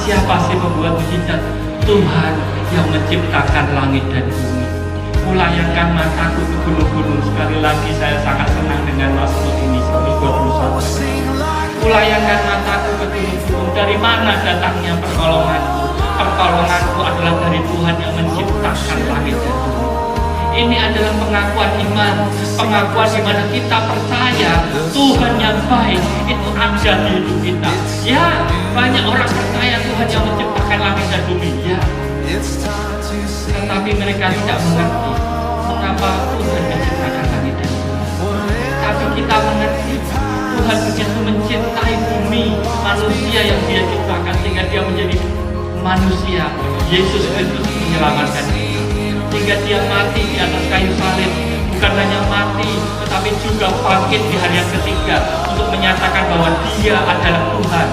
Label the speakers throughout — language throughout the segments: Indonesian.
Speaker 1: Siapa sih pembuat mujizat? Tuhan yang menciptakan langit dan bumi. Kulayangkan mataku ke gunung-gunung. Sekali lagi saya sangat senang dengan Mazmur ini, 121. Kulayangkan mataku ke gunung-gunung. Dari mana datangnya pertolonganku? Pertolonganku adalah dari Tuhan yang menciptakan langit dan bumi. Ini adalah pengakuan iman, pengakuan di mana kita percaya Tuhan yang baik itu ada di hidup kita. Ya, banyak orang percaya Tuhan yang menciptakan langit dan bumi. Ya, tetapi mereka tidak mengerti mengapa Tuhan menciptakan langit dan bumi. Tapi kita mengerti Tuhan begitu mencintai bumi, manusia yang Dia ciptakan sehingga Dia menjadi manusia. Yesus Kristus menyelamatkan kita. Sehingga Dia mati di atas kayu salib. Bukan hanya mati, tetapi juga bangkit di hari yang ketiga untuk menyatakan bahwa Dia adalah Tuhan.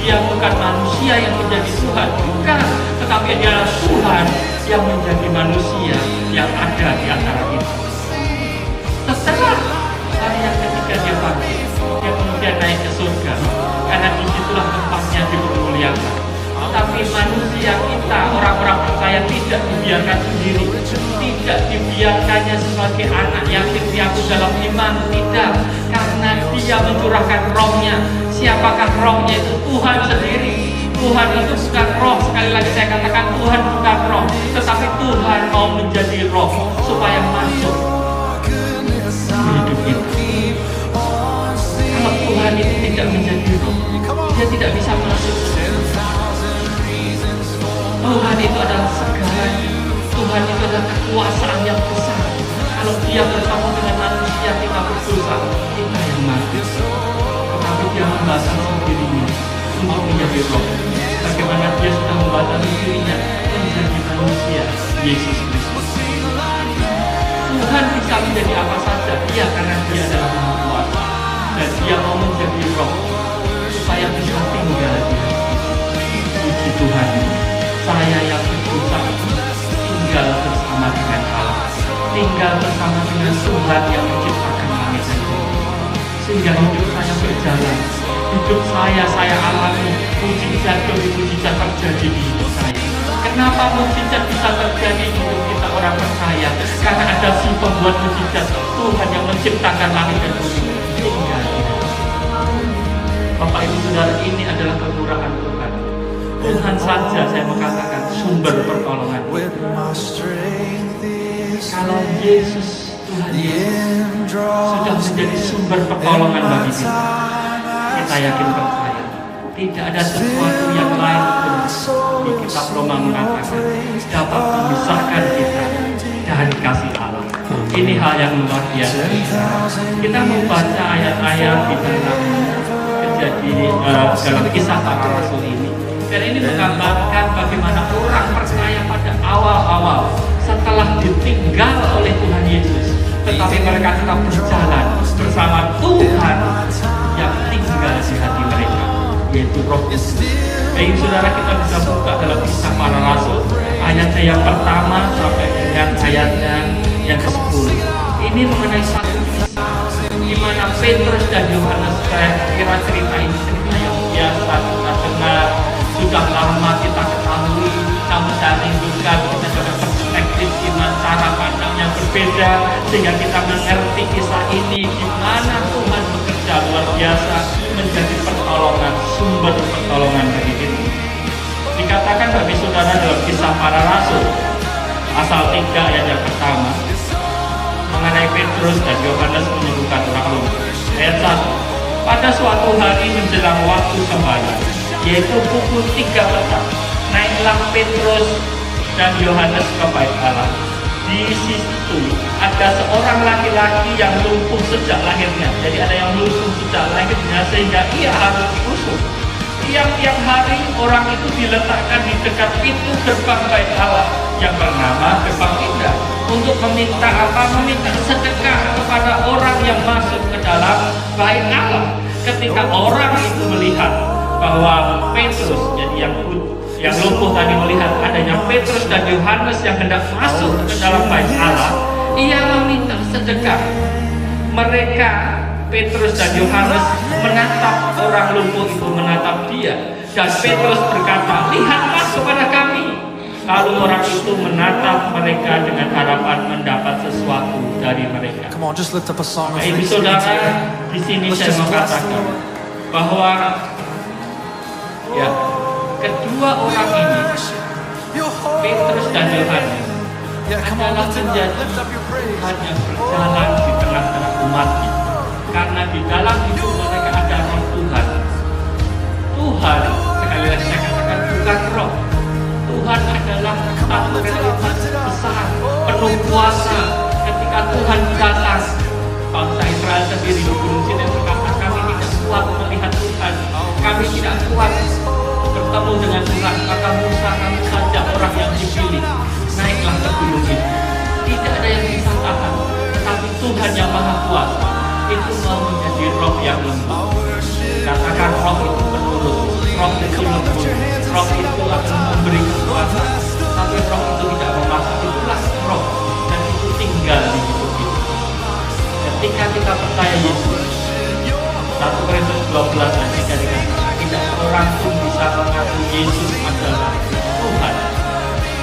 Speaker 1: Dia bukan manusia yang menjadi Tuhan, bukan, tetapi Dia adalah Tuhan yang menjadi manusia yang ada di antara kita. Setelah hari yang ketiga Dia bangkit, Dia kemudian naik ke surga, karena disitulah tempatnya dipermuliakan. Tapi manusia kita, orang-orang percaya, tidak dibiarkan sendiri, tidak dibiarkannya sebagai anak yatim piatu dalam iman, tidak, karena Dia mencurahkan rohnya. Siapakah rohnya? Itu Tuhan sendiri. Tuhan itu bukan roh, sekali lagi saya katakan Tuhan bukan roh, tetapi Tuhan mau menjadi roh supaya masuk ke hidup kita. Kalau Tuhan itu tidak menjadi roh, Dia tidak bisa masuk. Tuhan itu adalah segalanya. Tuhan itu adalah kekuasaan yang besar. Kalau Dia bertemu dengan manusia, kita berdosa, kita yang mati. Tetapi Dia membatasi dirinya untuk menjadi roh. Bagaimana Dia sudah membatasi dirinya menjadi manusia, Yesus Kristus. Tuhan bisa menjadi apa saja, Dia karena Dia adalah Maha Kuasa. Dan Dia mau menjadi roh supaya bisa tinggal di hati. Puji Tuhan. Saya yang berdosa tinggal bersama dengan Allah, tinggal bersama dengan Tuhan yang menciptakan langit dan bumi. Sehingga hidup saya berjalan, hidup saya alami mujizat demi mujizat terjadi di hidup saya. Kenapa mujizat bisa terjadi di hidup kita orang percaya? Karena ada si pembuat mujizat, Tuhan yang menciptakan langit dan bumi. Tinggal di hati. Bapak Ibu Saudara, ini adalah kemurahan Tuhan. Tuhan saja saya mau katakan sumber pertolongan. Kalau Yesus, Tuhan Yesus sudah menjadi sumber pertolongan bagi kita yakin percaya tidak ada sesuatu yang lain di kitab Roma mengatakan dapat memisahkan kita dari kasih Allah. Ini hal yang luar biasa. Kita membaca ayat-ayat di dalam dalam kisah para rasul ini. Dan ini menggambarkan bagaimana orang percaya pada awal-awal setelah ditinggal oleh Tuhan Yesus, tetapi mereka tetap berjalan bersama Tuhan yang tinggal di hati mereka, yaitu Roh Kudus. Baik saudara, kita bisa buka dalam kisah para rasul ayatnya yang pertama sampai dengan ayatnya yang ke-10. Ini mengenai satu kisah di mana Petrus dan Yohanes, saya kira cerita ini cerita yang biasa kita dengar. Sudah lama kita ketahui, namun saya rindukan kita juga perspektif iman, cara pandang yang berbeda, sehingga kita mengerti kisah ini di mana Tuhan bekerja luar biasa menjadi pertolongan, sumber pertolongan bagi kita. Dikatakan bagi saudara dalam kisah para rasul pasal 3 ayat yang pertama mengenai Petrus dan Yohanes menyembuhkan orang lumpuh. Ayat 1. Pada suatu hari menjelang waktu sembahyang, yaitu pukul 3 petang, naiklah Petrus dan Yohanes ke bait Allah. Di situ ada seorang laki-laki yang lumpuh sejak lahirnya. Jadi ada yang lumpuh sejak lahirnya sehingga ia harus diusung. Tiap-tiap hari orang itu diletakkan di dekat pintu gerbang bait Allah yang bernama Gerbang Indah untuk meminta apa? Meminta sedekah kepada orang yang masuk ke dalam bait Allah. Ketika orang itu melihat bahwa Petrus, jadi yang lumpuh tadi melihat adanya Petrus dan Yohanes yang hendak masuk ke dalam bait Allah, ia meminta sedekah. Mereka, Petrus dan Yohanes, menatap orang lumpuh itu, menatap dia. Dan Petrus berkata, lihatlah kepada kami. Lalu orang itu menatap mereka dengan harapan mendapat sesuatu dari mereka.
Speaker 2: Come on, just lift up a song of
Speaker 1: Ibu
Speaker 2: thanksgiving
Speaker 1: saudara,
Speaker 2: today.
Speaker 1: di sini
Speaker 2: Let's
Speaker 1: saya
Speaker 2: just
Speaker 1: mau
Speaker 2: bless the
Speaker 1: katakan
Speaker 2: Lord.
Speaker 1: bahwa ya, kedua orang ini, Petrus dan Yohanes,
Speaker 2: Yeah, come on,
Speaker 1: adalah
Speaker 2: lift it up.
Speaker 1: menjadi
Speaker 2: Lift up your praise.
Speaker 1: Tuhan yang berjalan di tengah-tengah umatnya. Karena di dalam hidup mereka ada roh Tuhan. Tuhan, sekali lagi saya katakan, bukan roh. Tuhan adalah satu realitas besar, penuh kuasa. Ketika Tuhan datang, bangsa Israel sendiri di Gunung Sinai berkata, kami tidak kuat melihat Tuhan, kami tidak kuat bertemu dengan Tuhan. Maka Musa, kami saja orang yang dipilih, naiklah ke gunung itu. Tidak ada yang bisa tahan, tetapi Tuhan yang Maha Kuasa itu mau menjadi roh yang lembut. Katakan roh itu menurut, roh itu lembut, roh itu akan memberi kekuatan, tapi roh itu tidak memaksa. Itulah roh, dan itu tinggal di hidup kita. Ketika kita percaya Yesus, 1 Korintus 12 ayat 3 dikatakan, tidak seorang pun bisa mengaku Yesus adalah Tuhan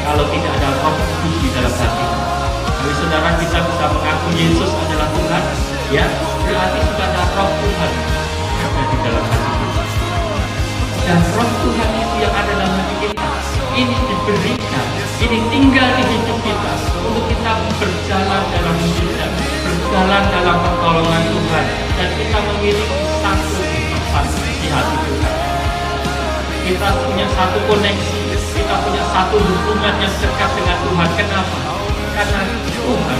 Speaker 1: kalau tidak ada roh kudus di dalam hati. Jadi saudara, kita bisa mengaku Yesus adalah Tuhan, ya, berarti sudah ada roh Tuhan ada di dalam hati kita. Dan roh Tuhan itu yang ada dalam hati kita, ini diberikan, ini tinggal di hidup kita untuk kita berjalan dalam hidupnya, berjalan dalam pertolongan Tuhan, dan kita memiliki satu tempat di hati Tuhan. Kita punya satu koneksi, kita punya satu hubungan yang dekat dengan Tuhan. Kenapa? Karena Tuhan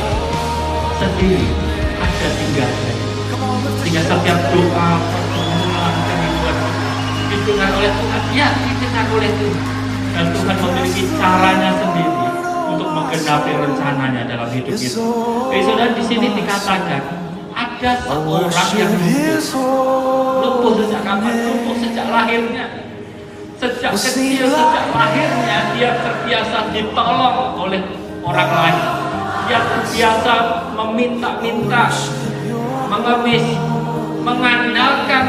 Speaker 1: sendiri ada tinggalnya. Sehingga setiap doa, permohonan kami buat didengar oleh Tuhan, ya didengar oleh Tuhan. Dan Tuhan memiliki caranya sendiri untuk menggenapi rencananya dalam hidup kita. Jadi saudara, di sini dikatakan ada seorang yang lumpuh sejak kapan? Lumpuh sejak lahirnya. Sejak kecil, sejak lahirnya dia terbiasa ditolong oleh orang lain. Dia terbiasa meminta-minta, mengemis, mengandalkan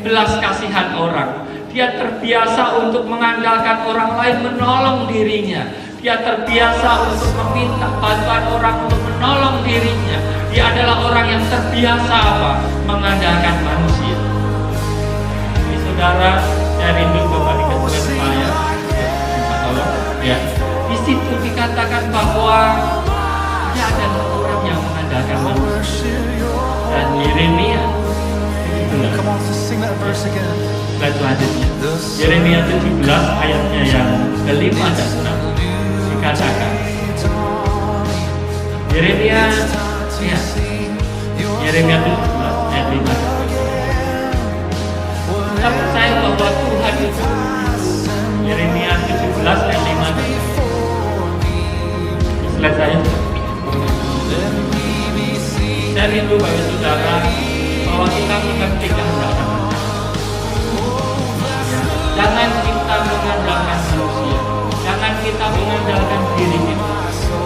Speaker 1: belas kasihan orang. Dia terbiasa untuk mengandalkan orang lain menolong dirinya. Dia terbiasa untuk meminta bantuan orang untuk menolong dirinya. Dia adalah orang yang terbiasa apa? Mengandalkan manusia. Jadi saudara, saya rindu kembali ke surat saya. Tolong. Ya. Di situ dikatakan bahwa dia adalah orang yang mengandalkan manusia. Dan Yeremia,
Speaker 2: Come on, just sing that verse again.
Speaker 1: slide selanjutnya. Yeremia 17 ayatnya yang kelima dan 6 dikatakan. Yeremia 17 ayat 5. Kita percaya bahwa Tuhan itu. Yeremia 17 ayat 5. Slide saya. Saya rindu bagi saudara bahwa kita mengerti kehendak Allah. Jangan kita mengandalkan manusia, jangan kita mengandalkan diri kita,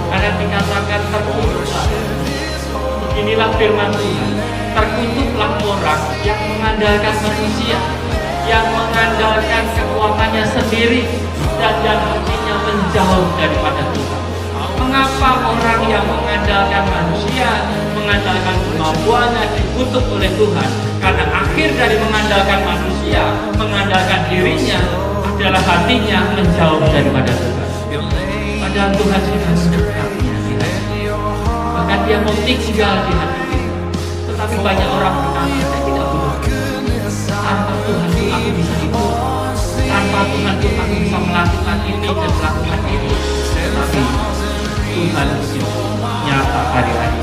Speaker 1: karena dikatakan terkutuklah. Beginilah firman Tuhan, terkutuklah orang yang mengandalkan manusia, yang mengandalkan kekuatannya sendiri, dan yang hatinya menjauh daripada Tuhan. Mengapa orang yang mengandalkan manusia, mengandalkan kemampuannya dikutuk oleh Tuhan? Karena akhir dari mengandalkan manusia, mengandalkan dirinya adalah hatinya menjauh daripada Tuhan. Padahal Tuhan sudah mendekatnya di hati. Bahkan dia mau tinggal di hati kita. Tetapi banyak orang berkata, saya tidak butuh. Tanpa Tuhan itu aku bisa hidup. Tanpa Tuhan itu aku bisa melakukan ini dan melakukan itu. Tetapi Tuhan itu nyata hari-hari.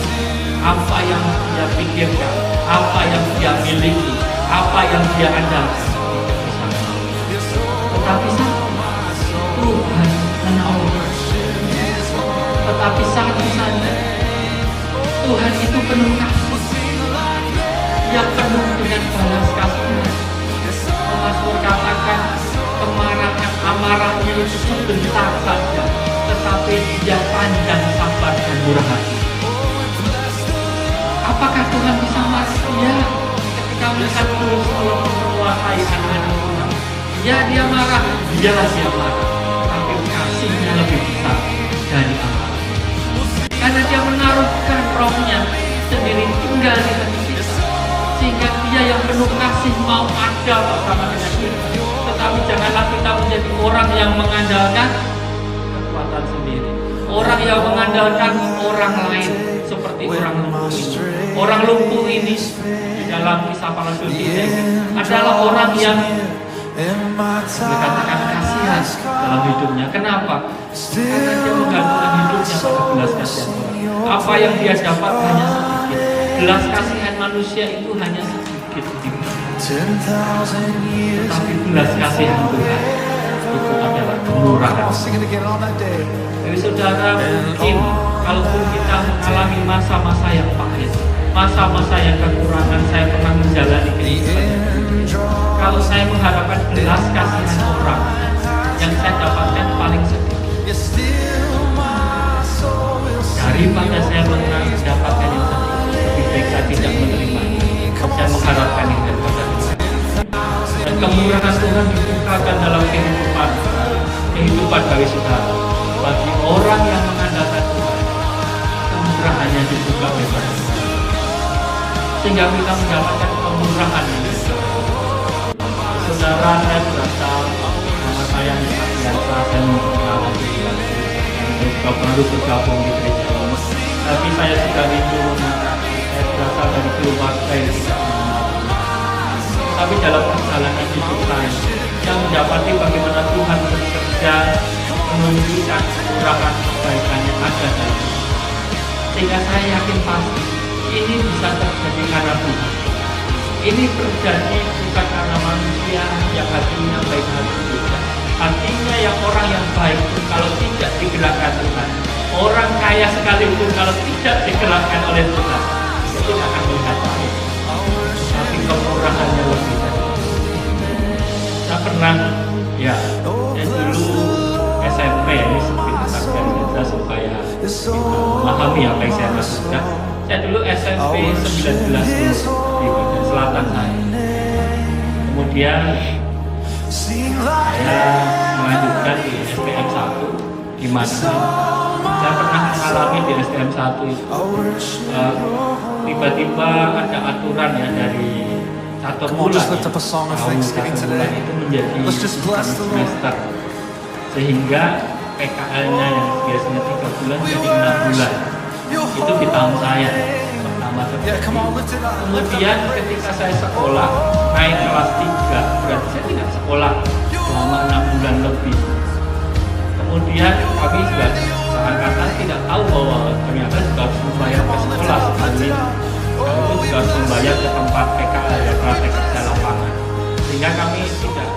Speaker 1: Apa yang dia pikirkan, apa yang dia miliki, apa yang dia andalkan, tetapi Tuhan menolong. Tetapi satu saja, Tuhan itu penuh kasih. Dia penuh dengan balas kasihan. Mazmur katakan kemarahan, amarahnya itu sebentar saja, tetapi dia panjang sabar dan murah hati. Apakah Tuhan bisa marah? Ya, ketika melihat dosa yang menguasai anak-anak Tuhan. Ya dia marah, dialah dia marah, tapi kasihnya lebih besar dari amarah. Karena dia menaruhkan rohnya sendiri tinggal di hati kita, sehingga dia yang penuh kasih mau ada bersama dengan kita. Tetapi janganlah kita menjadi orang yang mengandalkan kekuatan sendiri, orang yang mengandalkan orang lain, seperti orang lumpuh ini. Orang lumpuh ini di dalam Kisah Para Rasul ini adalah orang yang dikatakan kasihan dalam hidupnya. Kenapa? Karena dia menggantungkan hidupnya pada belas kasihan orang. Apa yang dia dapat hanya sedikit. Belas kasihan manusia itu hanya sedikit. Tetapi belas kasihan Tuhan itu adalah kemurahan. Jadi saudara, mungkin kalaupun kita mengalami masa-masa yang pahit, masa-masa yang kekurangan, saya pernah menjalani kehidupan. Kalau saya mengharapkan belas kasihan orang, yang saya dapatkan paling sedikit. Daripada saya mendapatkan yang sedikit, lebih baik saya tidak menerima. Saya mengharapkan yang daripada Tuhan. Dan kemurahan Tuhan dibukakan dalam kehidupan bagi saudara. Bagi orang yang mengandalkan Tuhan, kemurahannya dibuka bebas. Sehingga kita mendapatkan kemurahan ini. Saudara, saya berasal, nama saya Nisa Biasa, saya mengalami juga baru bergabung di gereja ini. Tapi saya sudah rindu mengatakan, saya berasal dari keluarga yang tidak mengenal. Tapi dalam perjalanan hidup saya, yang mendapati bagaimana Tuhan bekerja, menunjukkan kemurahan kebaikan yang ada dalam hidup. Sehingga saya yakin pasti, ini bisa terjadi karena Tuhan. Ini terjadi bukan karena manusia yang hatinya baik hati juga. Hatinya yang orang yang baik pun kalau tidak digerakkan Tuhan, orang kaya sekalipun kalau tidak digerakkan oleh Tuhan, dia tidak akan melihat baik. Tapi kemurahannya lebih dari itu. Saya pernah, saya dulu SMP, ini sedikit agar kita supaya memahami apa yang saya maksudkan. Saya dulu SMP 19 di bagian selatan saya. Kemudian saya melanjutkan di STM 1 di mana saya pernah mengalami di STM 1 itu tiba-tiba ada aturan ya dari satu bulan itu menjadi semester, sehingga PKL-nya yang biasanya 3 bulan jadi 6 bulan. Itu di tahun saya pertama terjadi. Kemudian ketika saya sekolah naik kelas 3, berarti saya tidak sekolah selama 6 bulan lebih. Kemudian kami juga seangkatan tidak tahu bahwa ternyata juga harus membayar ke sekolah sekali. Itu juga harus membayar ke tempat PKL ya, praktek kerja lapangan. Sehingga kami tidak